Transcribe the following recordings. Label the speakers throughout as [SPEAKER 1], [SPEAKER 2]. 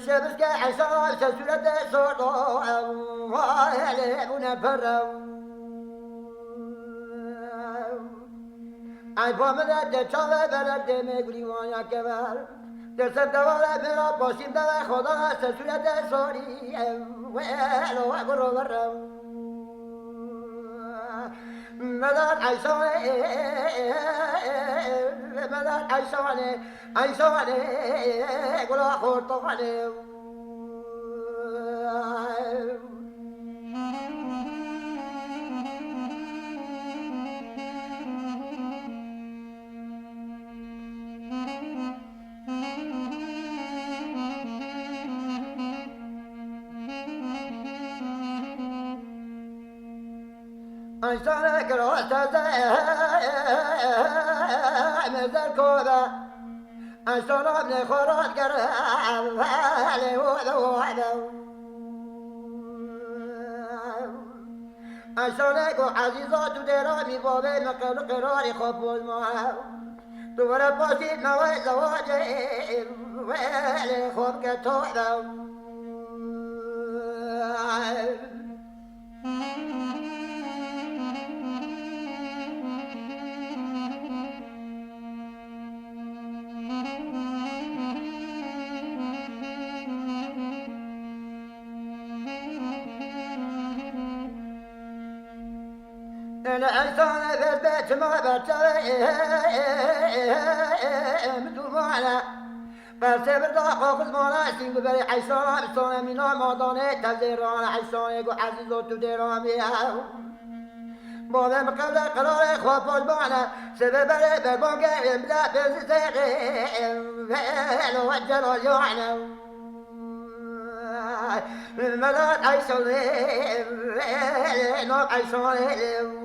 [SPEAKER 1] شبس كحصان سلسلة صوت ويلعبون برا أي فمنا تشاور بلد مغري وانا كبر درس دوار برا باشیم در خدا سلسلة صوری ويلو أقول برا مدار عيشاني قلا خورطاني عيشاني قلا مزار كوبا عشان ابن خورات قرب علي وذوذو عشان اكو عزيزات ودرامي بابي مقل قراري خبوز معه دور باشي نوي زواجي ويلي خوب كتوذو الإنسان في البيت ما بتسوي مدومانا بس برداخل في المناسين ببري حيسان بسان من المدانة تزيران حيسان يقو عزيزو تديران بيهو بابا مقبل قرار خواب المعنى سبب بري بالبنقى بلا بزيغي فيلو وجلو يعنى الملات عيشان نوك عيشان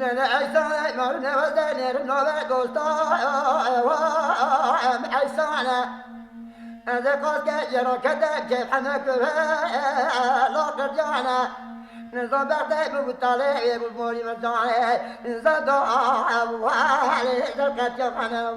[SPEAKER 1] لنا عيسان مرنا ودنير نوبة دوستا عيسانا هذا قد جرى كذا كيف حنك لا رجعنا نظام بعد بالطالع بالمولي مزاعي نزاد على ذلك جفنا